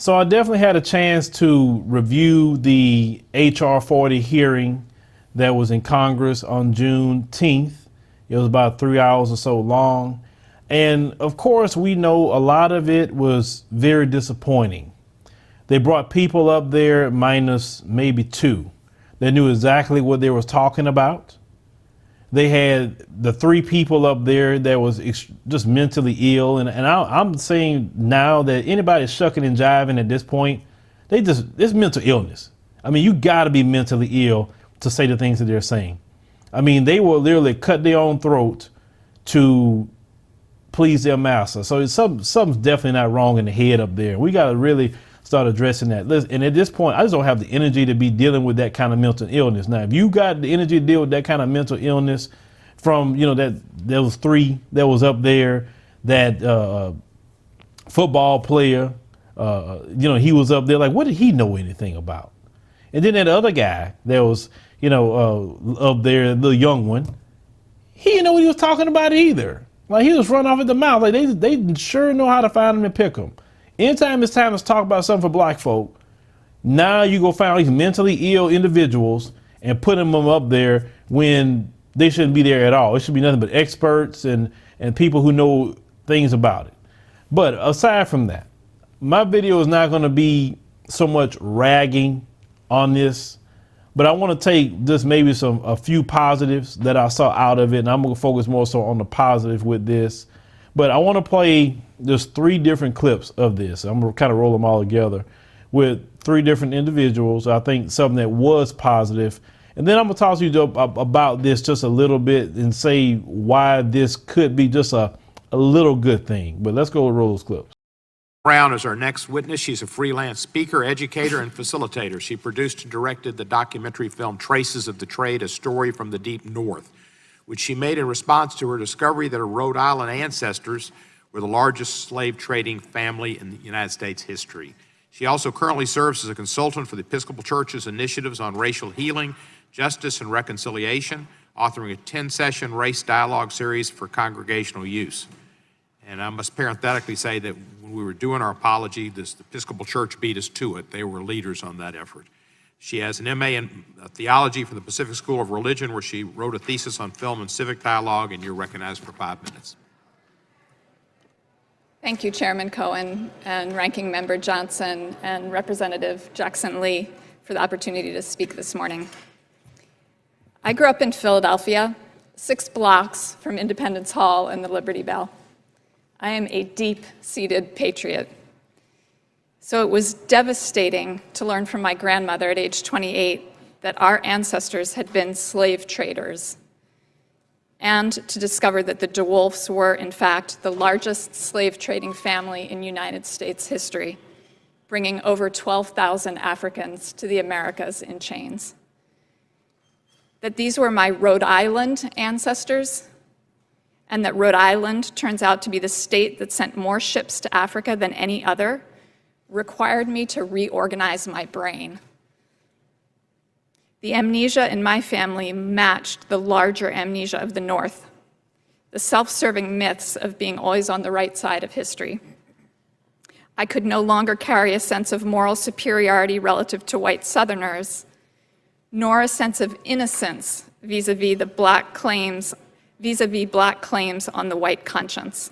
So I definitely had a chance to review the HR 40 hearing that was in Congress on Juneteenth. It was about 3 hours or so long. And of course, we know a lot of it was very disappointing. They brought people up there minus maybe two. They knew exactly what they was talking about. They had the three people up there that was just mentally ill. And I'm saying now that anybody shucking and jiving at this point, it's mental illness. I mean, you gotta be mentally ill to say the things that they're saying. I mean, they will literally cut their own throat to please their master. So something's definitely not wrong in the head up there. We gotta really start addressing that. And at this point, I just don't have the energy to be dealing with that kind of mental illness. Now, if you got the energy to deal with that kind of mental illness from, that there was three that was up there, that football player, he was up there, like, what did he know anything about? And then that other guy that was, up there, the young one, he didn't know what he was talking about either. Like, he was running off at the mouth. Like, they sure know how to find him and pick him. Anytime it's time to talk about something for black folk, now you go find these mentally ill individuals and put them up there when they shouldn't be there at all. It should be nothing but experts and people who know things about it. But aside from that, my video is not going to be so much ragging on this, but I want to take just maybe a few positives that I saw out of it, and I'm going to focus more so on the positive with this. But I want to play just 3 different clips of this. I'm going to kind of roll them all together with 3 different individuals. I think something that was positive. And then I'm going to talk to you about this just a little bit and say why this could be just a little good thing. But let's go roll those clips. Brown is our next witness. She's a freelance speaker, educator, and facilitator. She produced and directed the documentary film Traces of the Trade, A Story from the Deep North, which she made in response to her discovery that her Rhode Island ancestors were the largest slave trading family in the United States history. She also currently serves as a consultant for the Episcopal Church's initiatives on racial healing, justice, and reconciliation, authoring a 10-session race dialogue series for congregational use. And I must parenthetically say that when we were doing our apology, the Episcopal Church beat us to it. They were leaders on that effort. She has an MA in theology from the Pacific School of Religion, where she wrote a thesis on film and civic dialogue, and you're recognized for 5 minutes. Thank you, Chairman Cohen and Ranking Member Johnson and Representative Jackson Lee for the opportunity to speak this morning. I grew up in Philadelphia, 6 blocks from Independence Hall and the Liberty Bell. I am a deep-seated patriot. So it was devastating to learn from my grandmother at age 28 that our ancestors had been slave traders, and to discover that the DeWolfs were, in fact, the largest slave trading family in United States history, bringing over 12,000 Africans to the Americas in chains. That these were my Rhode Island ancestors, and that Rhode Island turns out to be the state that sent more ships to Africa than any other, required me to reorganize my brain. The amnesia in my family matched the larger amnesia of the North, the self-serving myths of being always on the right side of history. I could no longer carry a sense of moral superiority relative to white Southerners, nor a sense of innocence vis-a-vis black claims on the white conscience.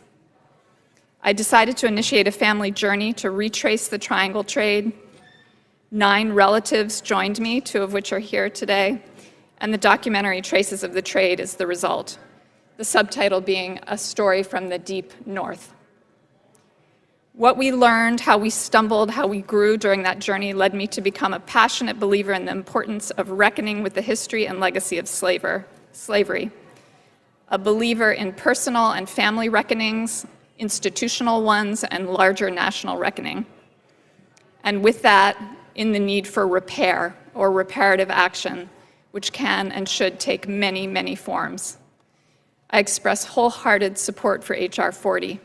I decided to initiate a family journey to retrace the triangle trade. 9 relatives joined me, 2 of which are here today, and the documentary Traces of the Trade is the result, the subtitle being A Story from the Deep North. What we learned, how we stumbled, how we grew during that journey led me to become a passionate believer in the importance of reckoning with the history and legacy of slavery, a believer in personal and family reckonings, institutional ones, and larger national reckoning. And with that, in the need for repair or reparative action, which can and should take many, many forms. I express wholehearted support for HR 40,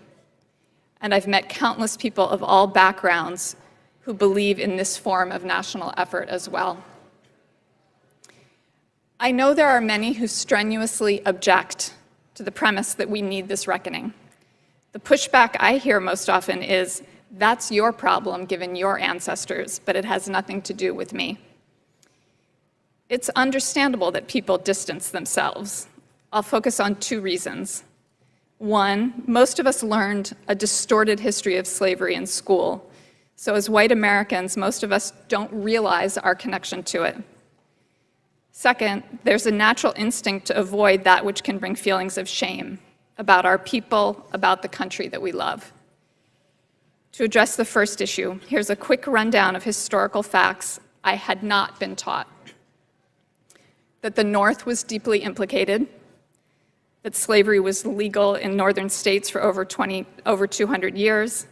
and I've met countless people of all backgrounds who believe in this form of national effort as well. I know there are many who strenuously object to the premise that we need this reckoning. The pushback I hear most often is That's your problem, given your ancestors, but it has nothing to do with me. It's understandable that people distance themselves. I'll focus on 2 reasons. One, most of us learned a distorted history of slavery in school. So as white Americans, most of us don't realize our connection to it. Second, there's a natural instinct to avoid that which can bring feelings of shame about our people, about the country that we love. To address the first issue, here's a quick rundown of historical facts I had not been taught. That the North was deeply implicated, that slavery was legal in northern states for over 200 years,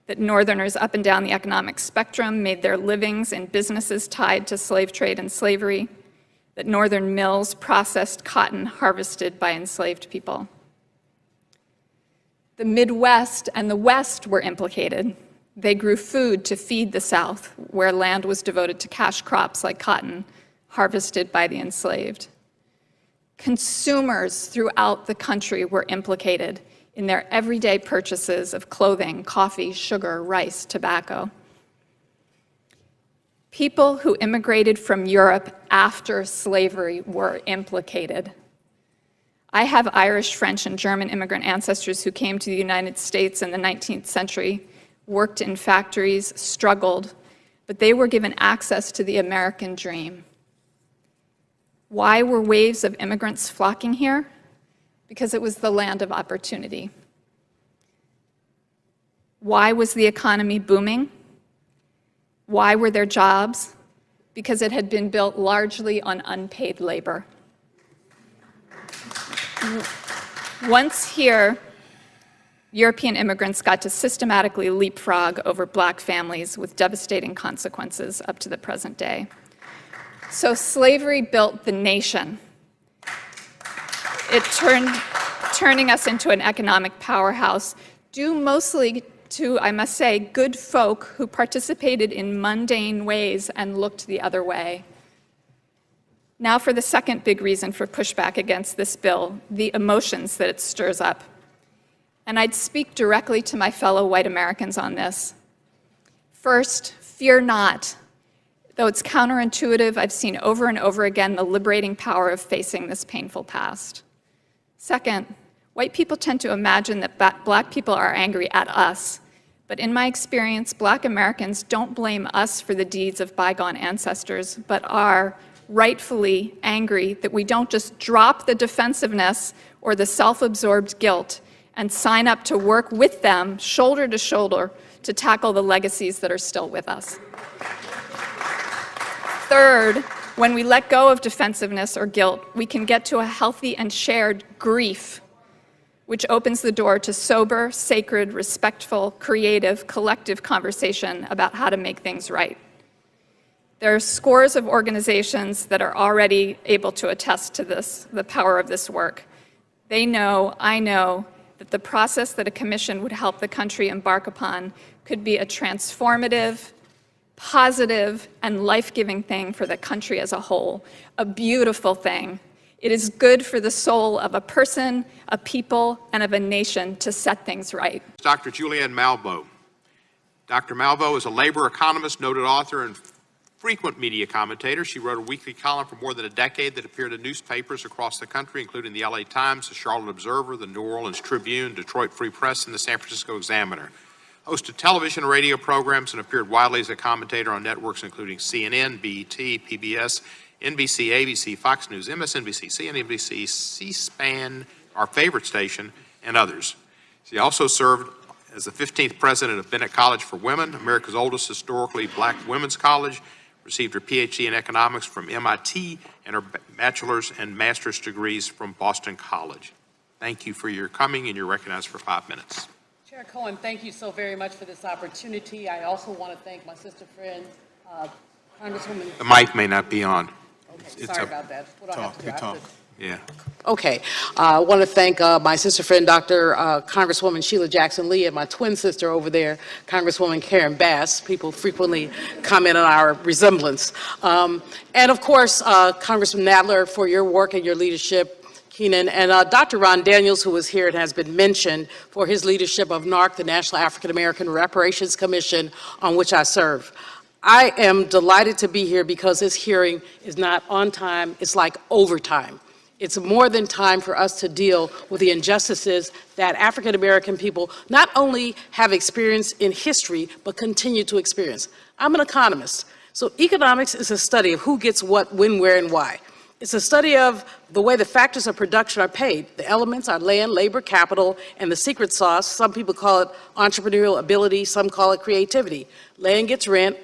that Northerners up and down the economic spectrum made their livings in businesses tied to slave trade and slavery, that Northern mills processed cotton harvested by enslaved people. The Midwest and the West were implicated. They grew food to feed the South, where land was devoted to cash crops like cotton, harvested by the enslaved. Consumers throughout the country were implicated in their everyday purchases of clothing, coffee, sugar, rice, tobacco. People who immigrated from Europe after slavery were implicated. I have Irish, French, and German immigrant ancestors who came to the United States in the 19th century, worked in factories, struggled, but they were given access to the American dream. Why were waves of immigrants flocking here? Because it was the land of opportunity. Why was the economy booming? Why were there jobs? Because it had been built largely on unpaid labor. Once here, European immigrants got to systematically leapfrog over Black families with devastating consequences up to the present day. So slavery built the nation. It turning us into an economic powerhouse, due mostly to, I must say, good folk who participated in mundane ways and looked the other way. Now for the second big reason for pushback against this bill, the emotions that it stirs up. And I'd speak directly to my fellow white Americans on this. First, fear not. Though it's counterintuitive, I've seen over and over again the liberating power of facing this painful past. Second, white people tend to imagine that Black people are angry at us. But in my experience, Black Americans don't blame us for the deeds of bygone ancestors, but are rightfully angry that we don't just drop the defensiveness or the self-absorbed guilt and sign up to work with them, shoulder to shoulder, to tackle the legacies that are still with us. Third, when we let go of defensiveness or guilt, we can get to a healthy and shared grief, which opens the door to sober, sacred, respectful, creative, collective conversation about how to make things right. There are scores of organizations that are already able to attest to this, the power of this work. They know, I know, that the process that a commission would help the country embark upon could be a transformative, positive, and life-giving thing for the country as a whole, a beautiful thing. It is good for the soul of a person, a people, and of a nation to set things right. Dr. Julianne Malbo. Dr. Malbo is a labor economist, noted author, and frequent media commentator. She wrote a weekly column for more than a decade that appeared in newspapers across the country, including the LA Times, the Charlotte Observer, the New Orleans Tribune, Detroit Free Press, and the San Francisco Examiner. Hosted television and radio programs and appeared widely as a commentator on networks including CNN, BET, PBS, NBC, ABC, Fox News, MSNBC, CNBC, C-SPAN, our favorite station, and others. She also served as the 15th president of Bennett College for Women, America's oldest historically Black women's college, received her PhD in economics from MIT and her bachelor's and master's degrees from Boston College. Thank you for your coming, and you're recognized for 5 minutes. Chair Cohen, thank you so very much for this opportunity. I also want to thank my sister friend, Congresswoman. The mic may not be on. Okay, sorry about that. What do I have to do? I have to- Yeah. Okay. I want to thank my sister friend, Dr. Congresswoman Sheila Jackson Lee, and my twin sister over there, Congresswoman Karen Bass. People frequently comment on our resemblance. And of course, Congressman Nadler, for your work and your leadership, Keenan. And Dr. Ron Daniels, who was here and has been mentioned for his leadership of NARC, the National African American Reparations Commission, on which I serve. I am delighted to be here because this hearing is not on time, it's like overtime. It's more than time for us to deal with the injustices that African American people not only have experienced in history, but continue to experience. I'm an economist, so economics is a study of who gets what, when, where, and why. It's a study of the way the factors of production are paid. The elements are land, labor, capital, and the secret sauce. Some people call it entrepreneurial ability, some call it creativity. Land gets rent,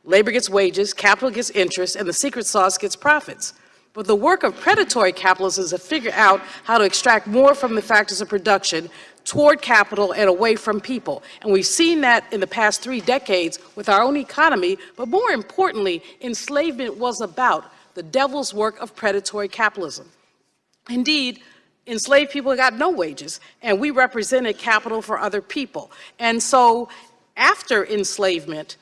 labor gets wages, capital gets interest, and the secret sauce gets profits. But the work of predatory capitalism is to figure out how to extract more from the factors of production toward capital and away from people. And we've seen that in the past 3 decades with our own economy, but more importantly, enslavement was about the devil's work of predatory capitalism. Indeed, enslaved people got no wages, and we represented capital for other people. And so after enslavement,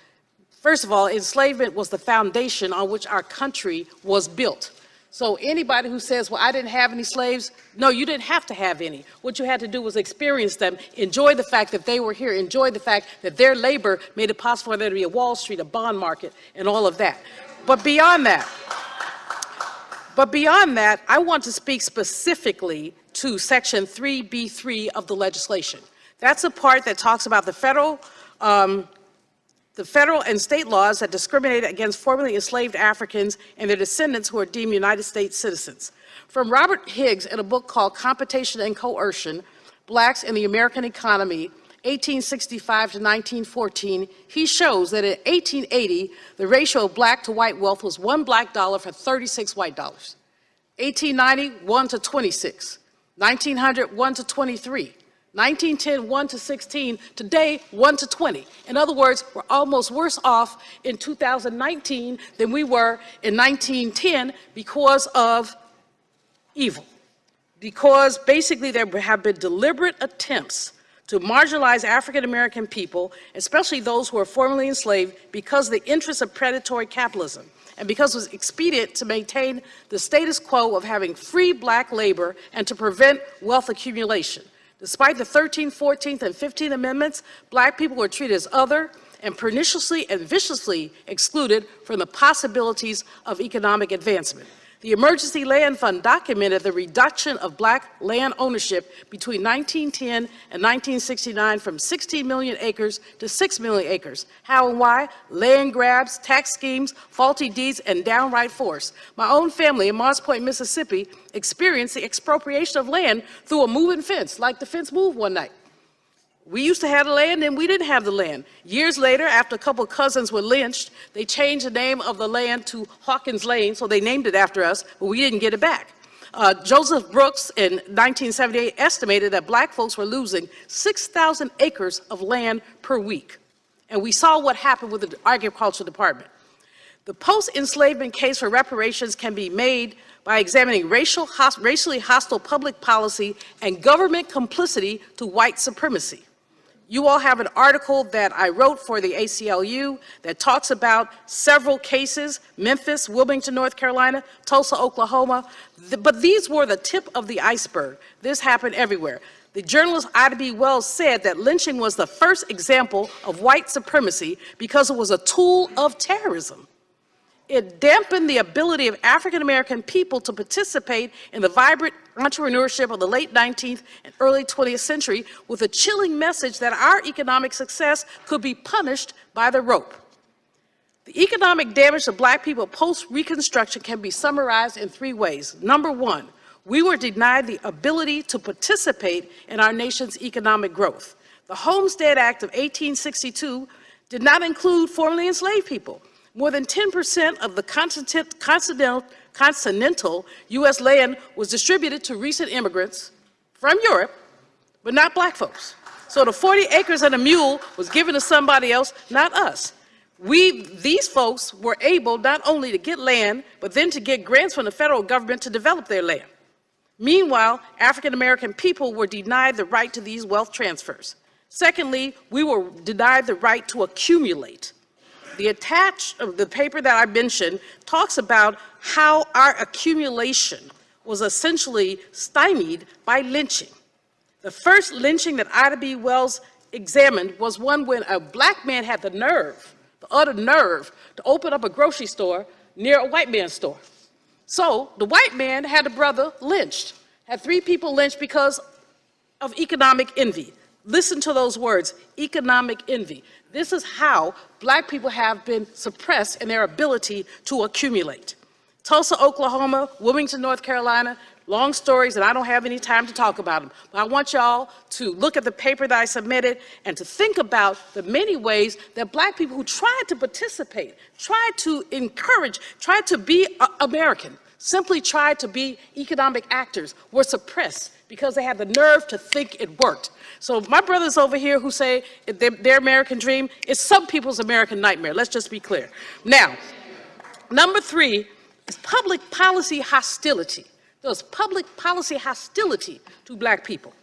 first of all, enslavement was the foundation on which our country was built. So anybody who says, well, I didn't have any slaves, no, you didn't have to have any. What you had to do was experience them, enjoy the fact that they were here, enjoy the fact that their labor made it possible for there to be a Wall Street, a bond market, and all of that. But beyond that, I want to speak specifically to Section 3B3 of the legislation. That's a part that talks about the federal and state laws that discriminate against formerly enslaved Africans and their descendants who are deemed United States citizens. From Robert Higgs in a book called Competition and Coercion, Blacks in the American Economy, 1865 to 1914, he shows that in 1880, the ratio of black to white wealth was $1 black dollar for 36 white dollars. 1890, 1 to 26. 1900, 1 to 23. 1910, 1 to 16. Today, 1 to 20. In other words, we're almost worse off in 2019 than we were in 1910 because of evil. Because basically there have been deliberate attempts to marginalize African American people, especially those who are formerly enslaved, because of the interests of predatory capitalism, and because it was expedient to maintain the status quo of having free black labor and to prevent wealth accumulation. Despite the 13th, 14th, and 15th Amendments, black people were treated as other and perniciously and viciously excluded from the possibilities of economic advancement. The Emergency Land Fund documented the reduction of black land ownership between 1910 and 1969 from 16 million acres to 6 million acres. How and why? Land grabs, tax schemes, faulty deeds, and downright force. My own family in Moss Point, Mississippi experienced the expropriation of land through a moving fence, like the fence moved one night. We used to have the land, and we didn't have the land. Years later, after a couple of cousins were lynched, they changed the name of the land to Hawkins Lane, so they named it after us, but we didn't get it back. Joseph Brooks in 1978 estimated that black folks were losing 6,000 acres of land per week. And we saw what happened with the Agriculture Department. The post-enslavement case for reparations can be made by examining racially hostile public policy and government complicity to white supremacy. You all have an article that I wrote for the ACLU that talks about several cases, Memphis, Wilmington, North Carolina, Tulsa, Oklahoma, but these were the tip of the iceberg. This happened everywhere. The journalist Ida B. Wells said that lynching was the first example of white supremacy because it was a tool of terrorism. It dampened the ability of African American people to participate in the vibrant entrepreneurship of the late 19th and early 20th century with a chilling message that our economic success could be punished by the rope. The economic damage to black people post-Reconstruction can be summarized in 3 ways. Number 1, we were denied the ability to participate in our nation's economic growth. The Homestead Act of 1862 did not include formerly enslaved people. More than 10% of the continental U.S. land was distributed to recent immigrants from Europe, but not black folks. So the 40 acres and a mule was given to somebody else, not us. These folks were able not only to get land, but then to get grants from the federal government to develop their land. Meanwhile, African American people were denied the right to these wealth transfers. Secondly, we were denied the right to accumulate. The paper that I mentioned talks about how our accumulation was essentially stymied by lynching. The first lynching that Ida B. Wells examined was one when a black man had the nerve, the utter nerve, to open up a grocery store near a white man's store. So the white man had a brother lynched, had 3 people lynched because of economic envy. Listen to those words, economic envy. This is how black people have been suppressed in their ability to accumulate. Tulsa, Oklahoma, Wilmington, North Carolina, long stories, and I don't have any time to talk about them. But I want y'all to look at the paper that I submitted and to think about the many ways that black people who tried to participate, tried to encourage, tried to be American, simply tried to be economic actors, were suppressed because they had the nerve to think it worked. So my brothers over here who say their American dream is some people's American nightmare. Let's just be clear. Now, number 3 is public policy hostility. There's public policy hostility to black people.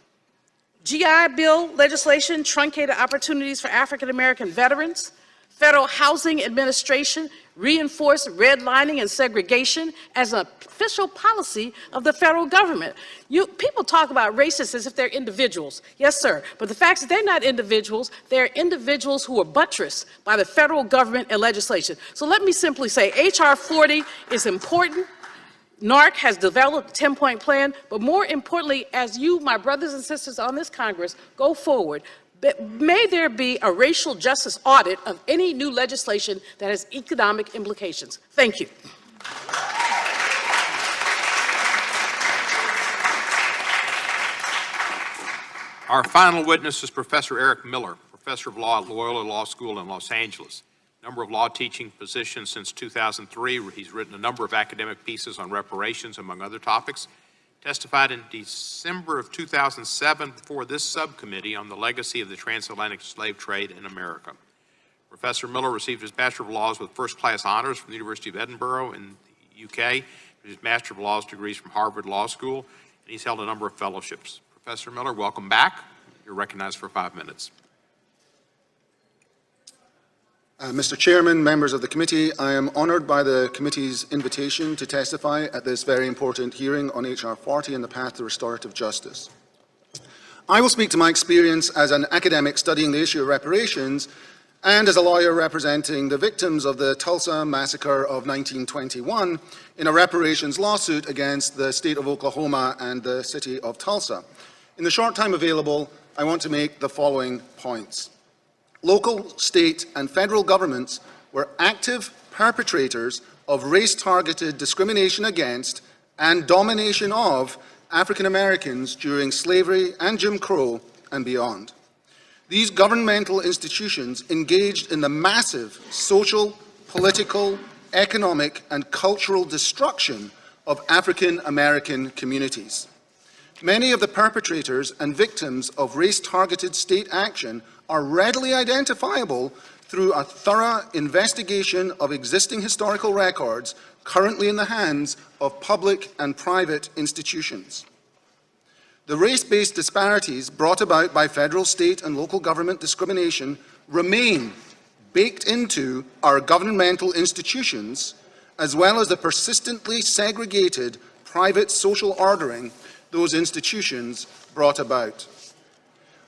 GI Bill legislation truncated opportunities for African American veterans. Federal Housing Administration reinforced redlining and segregation as an official policy of the federal government. People talk about racists as if they're individuals. Yes, sir. But the fact is they're not individuals. They're individuals who are buttressed by the federal government and legislation. So let me simply say, H.R. 40 is important. NARC has developed a 10-point plan, but more importantly, as you, my brothers and sisters on this Congress, go forward, may there be a racial justice audit of any new legislation that has economic implications. Thank you. Our final witness is Professor Eric Miller, professor of law at Loyola Law School in Los Angeles. Number of law teaching positions since 2003. He's written a number of academic pieces on reparations, among other topics. Testified in December of 2007 before this subcommittee on the legacy of the transatlantic slave trade in America. Professor Miller received his Bachelor of Laws with first-class honors from the University of Edinburgh in the UK, his Master of Laws degrees from Harvard Law School, and he's held a number of fellowships. Professor Miller, welcome back. You're recognized for 5 minutes. Mr. Chairman, members of the committee, I am honoured by the committee's invitation to testify at this very important hearing on H.R. 40 and the path to restorative justice. I will speak to my experience as an academic studying the issue of reparations and as a lawyer representing the victims of the Tulsa Massacre of 1921 in a reparations lawsuit against the state of Oklahoma and the city of Tulsa. In the short time available, I want to make the following points. Local, state, and federal governments were active perpetrators of race-targeted discrimination against and domination of African Americans during slavery and Jim Crow and beyond. These governmental institutions engaged in the massive social, political, economic, and cultural destruction of African American communities. Many of the perpetrators and victims of race-targeted state action are readily identifiable through a thorough investigation of existing historical records currently in the hands of public and private institutions. The race-based disparities brought about by federal, state, and local government discrimination remain baked into our governmental institutions, as well as the persistently segregated private social ordering those institutions brought about.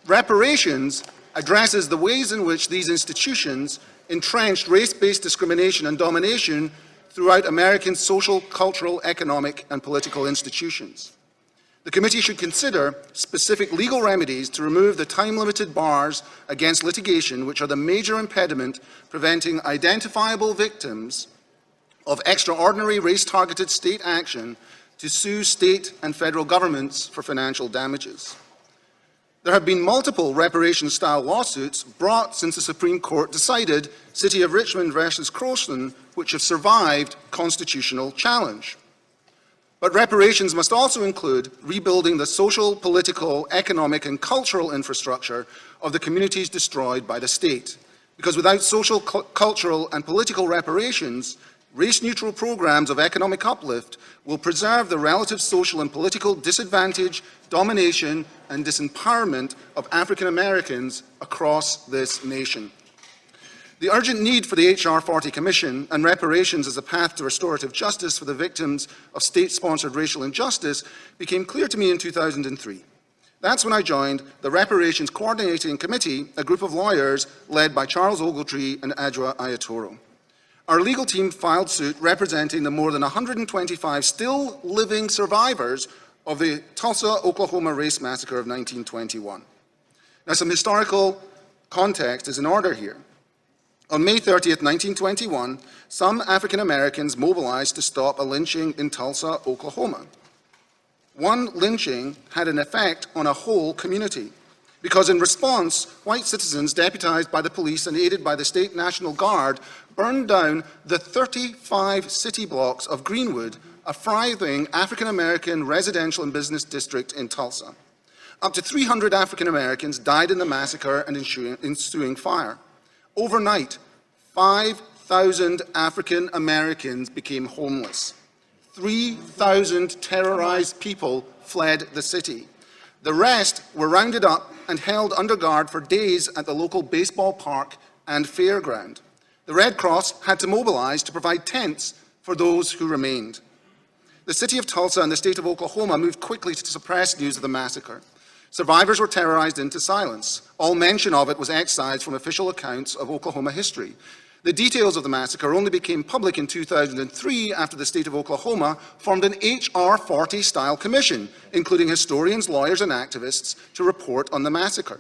Reparations addresses the ways in which these institutions entrenched race-based discrimination and domination throughout American social, cultural, economic, and political institutions. The committee should consider specific legal remedies to remove the time-limited bars against litigation, which are the major impediment preventing identifiable victims of extraordinary race-targeted state action to sue state and federal governments for financial damages. There have been multiple reparation-style lawsuits brought since the Supreme Court decided City of Richmond versus Croston, which have survived constitutional challenge. But reparations must also include rebuilding the social, political, economic, and cultural infrastructure of the communities destroyed by the state. Because without social, cultural, and political reparations, race-neutral programs of economic uplift will preserve the relative social and political disadvantage, domination, and disempowerment of African Americans across this nation. The urgent need for the H.R. 40 Commission and reparations as a path to restorative justice for the victims of state-sponsored racial injustice became clear to me in 2003. That's when I joined the Reparations Coordinating Committee, a group of lawyers led by Charles Ogletree and Adjoa Ayatoro. Our legal team filed suit representing the more than 125 still living survivors of the Tulsa, Oklahoma race massacre of 1921. Now, some historical context is in order here. On May 30th, 1921, some African Americans mobilized to stop a lynching in Tulsa, Oklahoma. One lynching had an effect on a whole community, because in response, white citizens deputized by the police and aided by the State National Guard burned down the 35 city blocks of Greenwood, a thriving African American residential and business district in Tulsa. Up to 300 African Americans died in the massacre and ensuing fire. Overnight, 5,000 African Americans became homeless. 3,000 terrorized people fled the city. The rest were rounded up and held under guard for days at the local baseball park and fairground. The Red Cross had to mobilize to provide tents for those who remained. The city of Tulsa and the state of Oklahoma moved quickly to suppress news of the massacre. Survivors were terrorized into silence. All mention of it was excised from official accounts of Oklahoma history. The details of the massacre only became public in 2003 after the state of Oklahoma formed an H.R. 40-style commission, including historians, lawyers, and activists, to report on the massacre.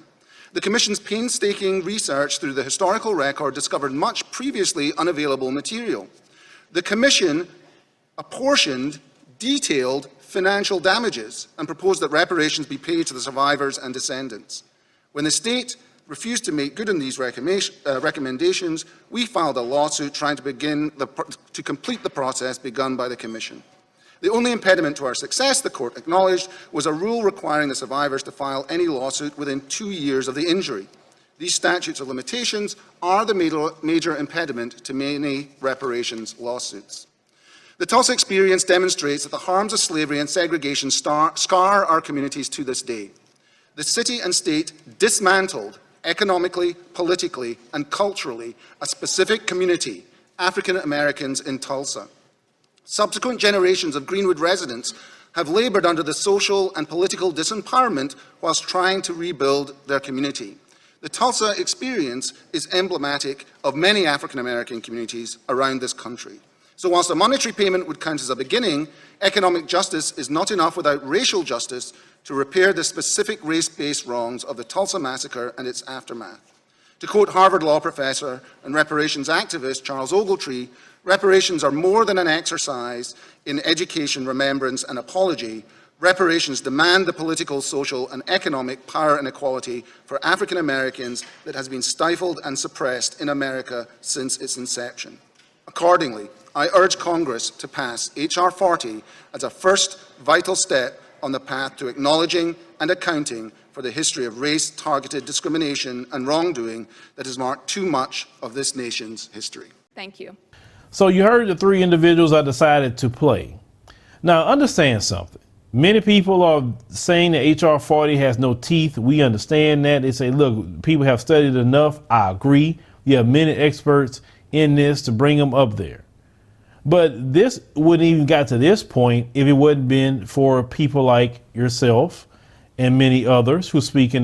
The commission's painstaking research through the historical record discovered much previously unavailable material. The commission apportioned detailed financial damages and proposed that reparations be paid to the survivors and descendants. When the state refused to make good on these recommendations, we filed a lawsuit trying to complete the process begun by the Commission. The only impediment to our success, the court acknowledged, was a rule requiring the survivors to file any lawsuit within 2 years of the injury. These statutes of limitations are the major impediment to many reparations lawsuits. The Tulsa experience demonstrates that the harms of slavery and segregation scar our communities to this day. The city and state dismantled economically, politically, and culturally a specific community, African Americans in Tulsa. Subsequent generations of Greenwood residents have labored under the social and political disempowerment whilst trying to rebuild their community. The Tulsa experience is emblematic of many African American communities around this country. So whilst a monetary payment would count as a beginning, economic justice is not enough without racial justice to repair the specific race-based wrongs of the Tulsa massacre and its aftermath. To quote Harvard law professor and reparations activist Charles Ogletree, reparations are more than an exercise in education, remembrance, and apology. Reparations demand the political, social, and economic power and equality for African Americans that has been stifled and suppressed in America since its inception. Accordingly, I urge Congress to pass H.R. 40 as a first vital step on the path to acknowledging and accounting for the history of race-targeted discrimination and wrongdoing that has marked too much of this nation's history. Thank you. So you heard the three individuals I decided to play. Now understand something. Many people are saying that H.R. 40 has no teeth. We understand that. They say, look, people have studied enough. I agree. You have many experts in this to bring them up there. But this wouldn't even got to this point if it wouldn't been for people like yourself and many others who's speaking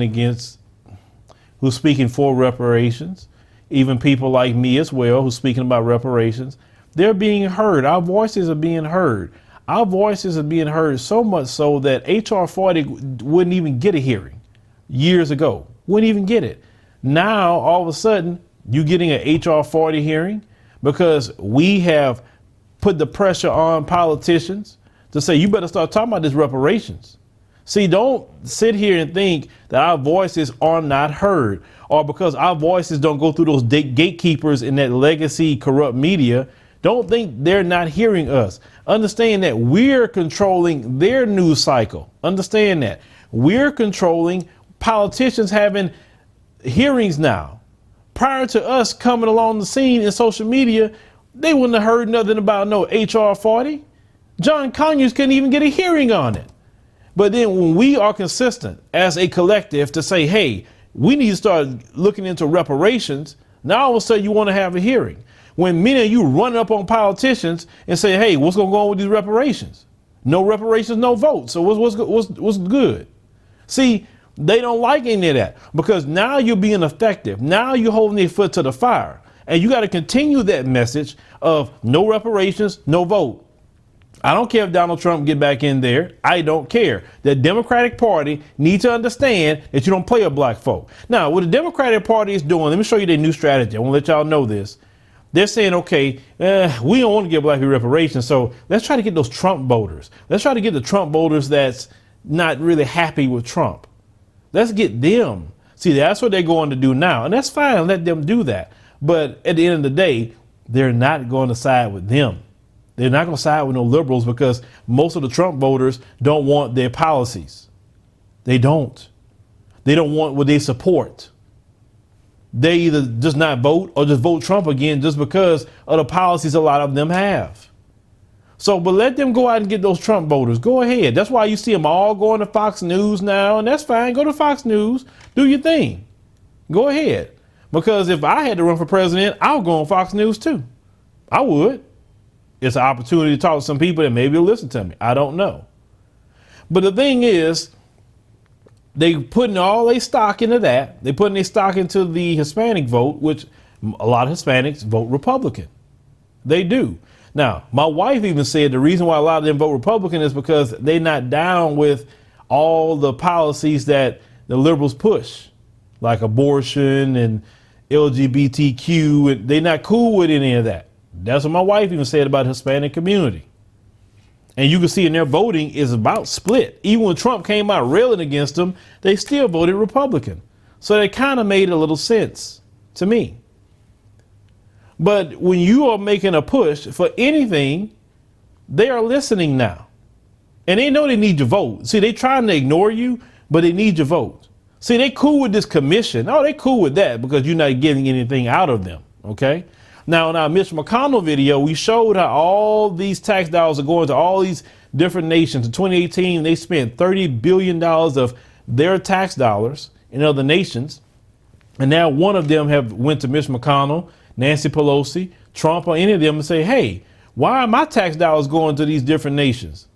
for reparations, even people like me as well who's speaking about reparations. They're being heard. Our voices are being heard. Our voices are being heard so much so that H.R. 40 wouldn't even get a hearing years ago. Wouldn't even get it. Now, all of a sudden, you're getting an H.R. 40 hearing because we have put the pressure on politicians to say, you better start talking about this reparations. See, don't sit here and think that our voices are not heard, or because our voices don't go through those gatekeepers in that legacy corrupt media, don't think they're not hearing us. Understand that we're controlling their news cycle. Understand that. We're controlling politicians having hearings now. Prior to us coming along the scene in social media, they wouldn't have heard nothing about no H.R. 40. John Conyers couldn't even get a hearing on it. But then when we are consistent as a collective to say, hey, we need to start looking into reparations, Now all of a sudden you want to have a hearing. When many of you run up on politicians and say, hey, what's going to go on with these reparations? No reparations, no vote. So what's good? See, they don't like any of that because now you're being effective. Now you're holding your foot to the fire. And you got to continue that message of no reparations, no vote. I don't care if Donald Trump get back in there. I don't care. The Democratic Party needs to understand that you don't play with black folk. Now, what the Democratic Party is doing, let me show you their new strategy. I want to let y'all know this. They're saying, okay, we don't want to give black people reparations, so let's try to get those Trump voters. Let's try to get the Trump voters that's not really happy with Trump. Let's get them. See, that's what they're going to do now, and that's fine. Let them do that. But at the end of the day, they're not going to side with them. They're not going to side with no liberals because most of the Trump voters don't want their policies. They don't. They don't want what they support. They either just not vote or just vote Trump again just because of the policies a lot of them have. So, but let them go out and get those Trump voters. Go ahead. That's why you see them all going to Fox News now, and that's fine. Go to Fox News. Do your thing. Go ahead. Because if I had to run for president, I would go on Fox News too. I would. It's an opportunity to talk to some people that maybe will listen to me. I don't know. But the thing is, they putting all their stock into that. They putting their stock into the Hispanic vote, which a lot of Hispanics vote Republican. They do. Now, my wife even said the reason why a lot of them vote Republican is because they're not down with all the policies that the liberals push, like abortion and LGBTQ. And they're not cool with any of that. That's what my wife even said about the Hispanic community. And you can see in their voting is about split. Even when Trump came out railing against them, they still voted Republican. So it kind of made a little sense to me. But when you are making a push for anything, they are listening now. And they know they need your vote. See, they trying to ignore you, but they need your vote. See, they cool with this commission. Oh, they cool with that because you're not getting anything out of them. Okay. Now, in our Mitch McConnell video, we showed how all these tax dollars are going to all these different nations. In 2018, they spent $30 billion of their tax dollars in other nations. And now one of them have went to Mitch McConnell, Nancy Pelosi, Trump, or any of them and say, hey, why are my tax dollars going to these different nations?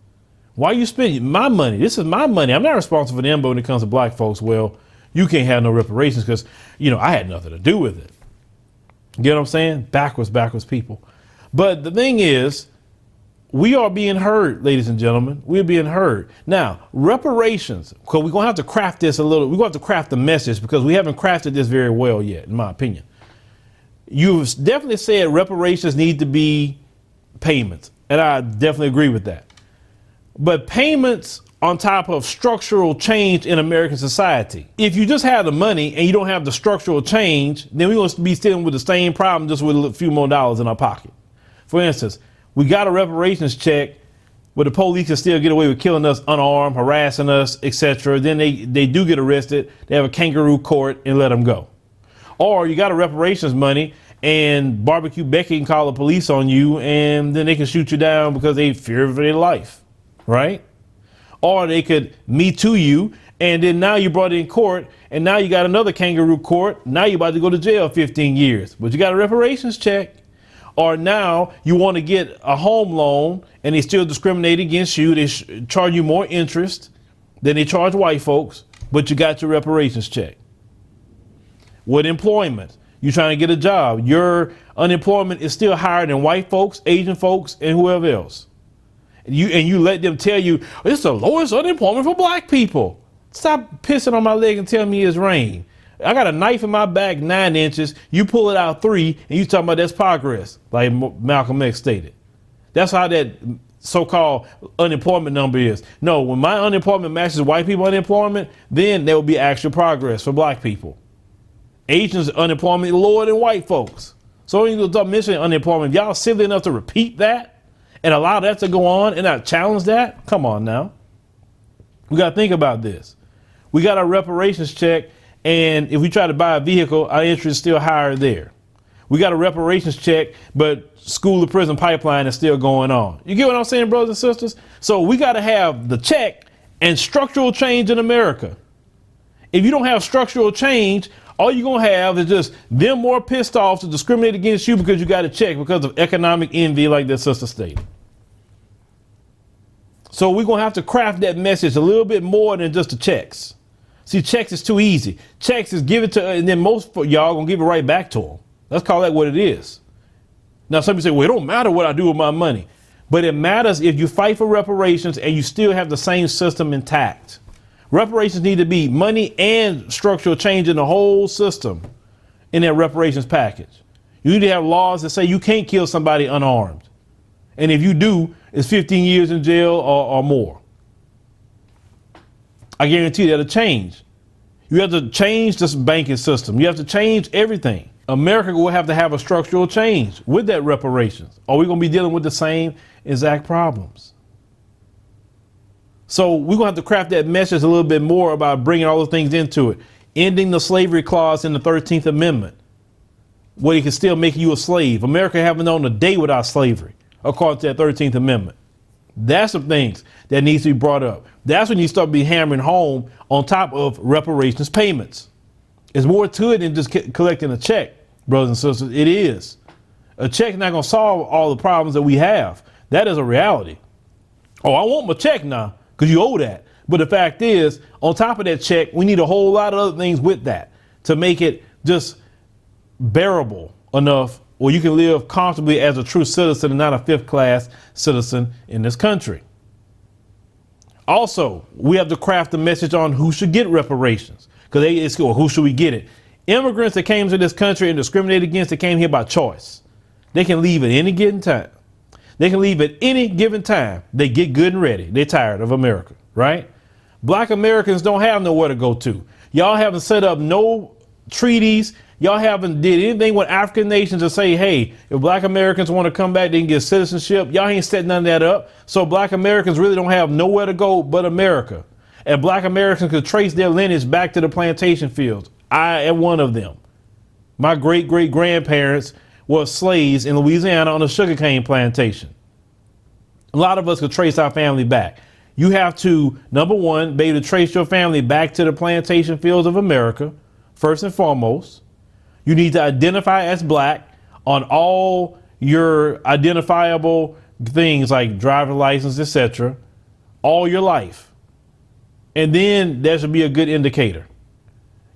Why are you spending my money? This is my money. I'm not responsible for them, but when it comes to black folks, well, you can't have no reparations because, I had nothing to do with it. Get what I'm saying? Backwards people. But the thing is, we are being heard, ladies and gentlemen. We're being heard. Now, reparations, because we're going to have to craft this a little. We're going to have to craft the message because we haven't crafted this very well yet, in my opinion. You've definitely said reparations need to be payments, and I definitely agree with that. But payments on top of structural change in American society. If you just have the money and you don't have the structural change, then we're going to be dealing with the same problem just with a few more dollars in our pocket. For instance, we got a reparations check where the police can still get away with killing us unarmed, harassing us, etc. Then they do get arrested. They have a kangaroo court and let them go. Or you got a reparations money and Barbecue Becky can call the police on you and then they can shoot you down because they fear for their life, right? Or they could Me Too you, and then now you brought it in court, and now you got another kangaroo court. Now you're about to go to jail 15 years, but you got a reparations check. Or now you want to get a home loan, and they still discriminate against you. They charge you more interest than they charge white folks, but you got your reparations check. With employment, you're trying to get a job. Your unemployment is still higher than white folks, Asian folks, and whoever else. And you let them tell you it's the lowest unemployment for black people. Stop pissing on my leg and tell me it's rain. I got a knife in my back 9 inches. You pull it out 3, and you talking about that's progress, like Malcolm X stated. That's how that so-called unemployment number is. No, when my unemployment matches white people unemployment, then there will be actual progress for black people. Asians unemployment lower than white folks. So when you start mentioning unemployment, y'all silly enough to repeat that and allow that to go on and not challenge that? Come on now. We got to think about this. We got our reparations check, and if we try to buy a vehicle, our interest is still higher there. We got a reparations check, but school to prison pipeline is still going on. You get what I'm saying, brothers and sisters? So we got to have the check and structural change in America. If you don't have structural change, All you're going to have is just them more pissed off to discriminate against you because you got a check because of economic envy, like their sister stated. So we're going to have to craft that message a little bit more than just the checks. See, checks is too easy. Checks is give it to, and then most of y'all going to give it right back to them. Let's call that what it is. Now, some people say, well, it don't matter what I do with my money. But it matters if you fight for reparations and you still have the same system intact. Reparations need to be money and structural change in the whole system in that reparations package. You need to have laws that say you can't kill somebody unarmed. And if you do, it's 15 years in jail or more. I guarantee that'll change. You have to change this banking system. You have to change everything. America will have to have a structural change with that reparations. Or we're going to be dealing with the same exact problems. So we're going to have to craft that message a little bit more about bringing all those things into it. Ending the slavery clause in the 13th Amendment, where it can still make you a slave. America haven't known a day without slavery, according to that 13th Amendment. That's some things that needs to be brought up. That's when you start be hammering home on top of reparations payments. There's more to it than just collecting a check, brothers and sisters. It is. A check is not going to solve all the problems that we have. That is a reality. Oh, I want my check now because you owe that. But the fact is, on top of that check, we need a whole lot of other things with that to make it just bearable enough where you can live comfortably as a true citizen and not a fifth class citizen in this country. Also, we have to craft a message on who should get reparations, because who should we get it? Immigrants that came to this country and discriminated against, they came here by choice. They can leave at any given time. They can leave at any given time. They get good and ready. They're tired of America, right? Black Americans don't have nowhere to go to. Y'all haven't set up no treaties. Y'all haven't did anything with African nations to say, hey, if Black Americans want to come back, they can get citizenship. Y'all ain't set none of that up. So Black Americans really don't have nowhere to go but America. And Black Americans could trace their lineage back to the plantation fields. I am one of them. My great-great-grandparents were slaves in Louisiana on a sugarcane plantation. A lot of us could trace our family back. You have to, number one, be able to trace your family back to the plantation fields of America, first and foremost. You need to identify as Black on all your identifiable things like driver's license, etc., all your life. And then there should be a good indicator.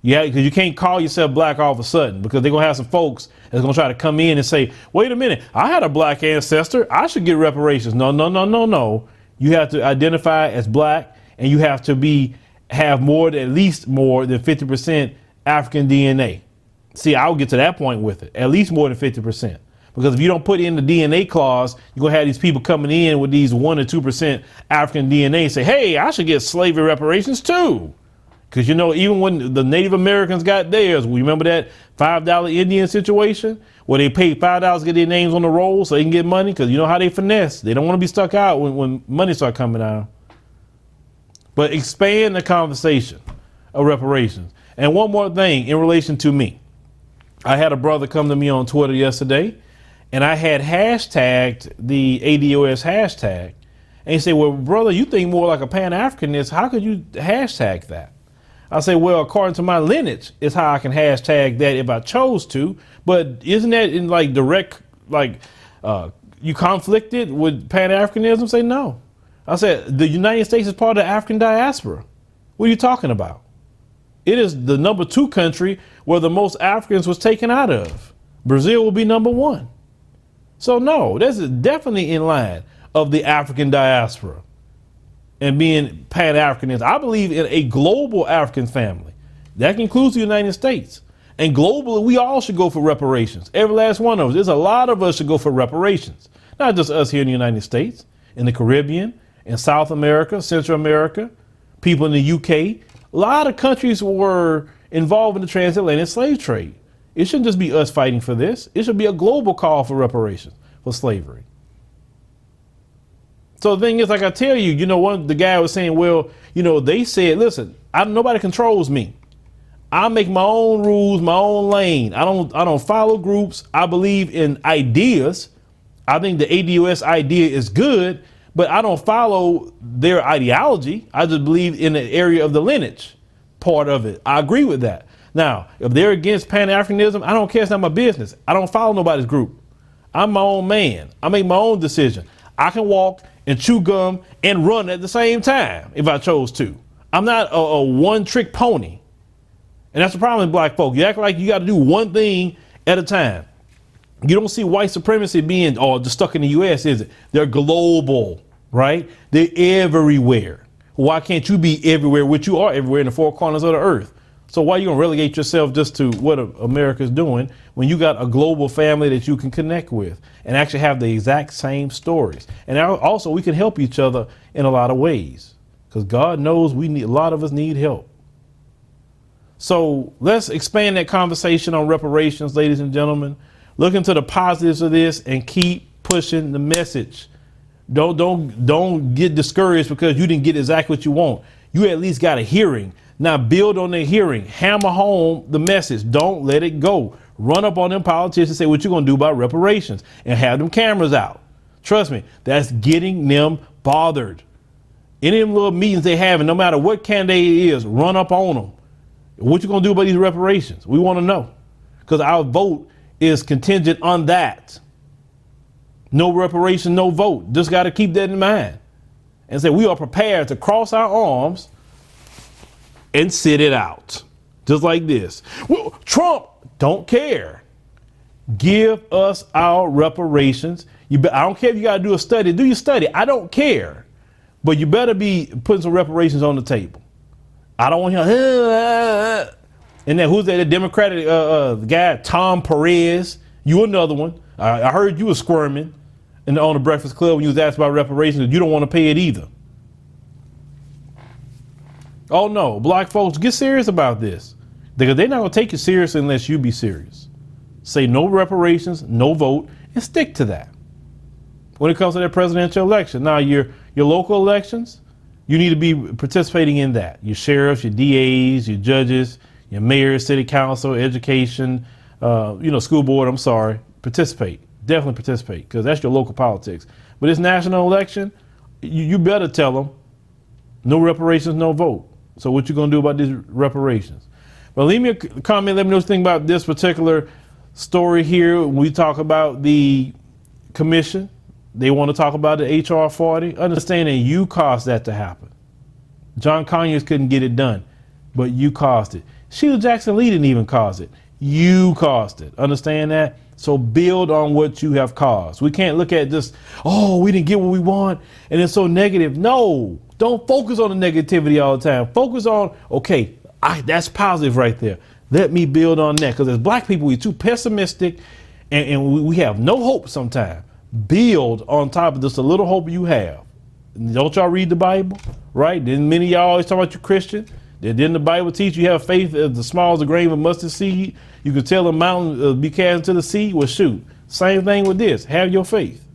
Yeah, because you can't call yourself Black all of a sudden, because they're going to have some folks that's going to try to come in and say, wait a minute, I had a Black ancestor. I should get reparations. No. You have to identify as Black, and you have to have at least more than 50% African DNA. See, I'll get to that point with it, at least more than 50%. Because if you don't put in the DNA clause, you're going to have these people coming in with these 1 or 2% African DNA and say, hey, I should get slavery reparations too. Because, even when the Native Americans got theirs, remember that $5 Indian situation where they paid $5 to get their names on the roll so they can get money? Because you know how they finesse. They don't want to be stuck out when money start coming out. But expand the conversation of reparations. And one more thing in relation to me. I had a brother come to me on Twitter yesterday, and I had hashtagged the ADOS hashtag. And he said, well, brother, you think more like a Pan-Africanist. How could you hashtag that? I say, well, according to my lineage, is how I can hashtag that if I chose to. But isn't that in direct, you conflicted with Pan-Africanism? Say no. I said, the United States is part of the African diaspora. What are you talking about? It is the number 2 country where the most Africans was taken out of. Brazil will be number 1. So no, this is definitely in line of the African diaspora and being Pan-Africanist. I believe in a global African family. That includes the United States. And globally, we all should go for reparations. Every last one of us. There's a lot of us should go for reparations. Not just us here in the United States, in the Caribbean, in South America, Central America, people in the UK. A lot of countries were involved in the transatlantic slave trade. It shouldn't just be us fighting for this. It should be a global call for reparations for slavery. So the thing is, like I tell you, the guy was saying, well, they said, listen, nobody controls me. I make my own rules, my own lane. I don't follow groups. I believe in ideas. I think the ADOS idea is good, but I don't follow their ideology. I just believe in the area of the lineage. part of it. I agree with that. Now, if they're against Pan-Africanism, I don't care. It's not my business. I don't follow nobody's group. I'm my own man. I make my own decision. I can walk and chew gum and run at the same time if I chose to. I'm not a one-trick pony. And that's the problem with black folk. You act like you got to do one thing at a time. You don't see white supremacy being just stuck in the U.S., is it? They're global, right? They're everywhere. Why can't you be everywhere, which you are everywhere in the four corners of the earth? So why are you going to relegate yourself just to what America's doing when you got a global family that you can connect with and actually have the exact same stories? And also we can help each other in a lot of ways because God knows a lot of us need help. So let's expand that conversation on reparations, ladies and gentlemen. Look into the positives of this and keep pushing the message. Don't get discouraged because you didn't get exactly what you want. You at least got a hearing. Now build on the hearing. Hammer home the message. Don't let it go. Run up on them politicians and say what you're going to do about reparations and have them cameras out. Trust me, that's getting them bothered. Any of them little meetings they have, and no matter what candidate it is, run up on them. What you going to do about these reparations? We want to know because our vote is contingent on that. No reparation, no vote. Just got to keep that in mind and say we are prepared to cross our arms and sit it out. Just like this. Well, Trump don't care. Give us our reparations. I don't care if you got to do a study. Do your study. I don't care. But you better be putting some reparations on the table. I don't want you to, and then who's that? The Democratic guy, Tom Perez. You another one. I heard you was squirming on the Breakfast Club when you was asked about reparations. You don't want to pay it either. Oh no, black folks, get serious about this. Because they're not going to take you seriously unless you be serious. Say no reparations, no vote, and stick to that. When it comes to that presidential election. Now, your local elections, you need to be participating in that. Your sheriffs, your DAs, your judges, your mayors, city council, education, school board, participate. Definitely participate because that's your local politics. But this national election, you better tell them no reparations, no vote. So what you going to do about these reparations? Well, leave me a comment. Let me know what you think about this particular story here. When we talk about the commission, they want to talk about the HR 40. Understanding you caused that to happen. John Conyers couldn't get it done, but you caused it. Sheila Jackson Lee didn't even cause it. You caused it. Understand that? So build on what you have caused. We can't look at just, we didn't get what we want, and it's so negative. No, don't focus on the negativity all the time. Focus on, that's positive right there. Let me build on that. Because as black people, we're too pessimistic and we have no hope sometimes. Build on top of just a little hope you have. Don't y'all read the Bible, right? Didn't many of y'all always talk about you Christian? Didn't the Bible teach you have faith as the small as a grain of a mustard seed? You could tell a mountain be cast into the sea. Well, shoot, same thing with this. Have your faith.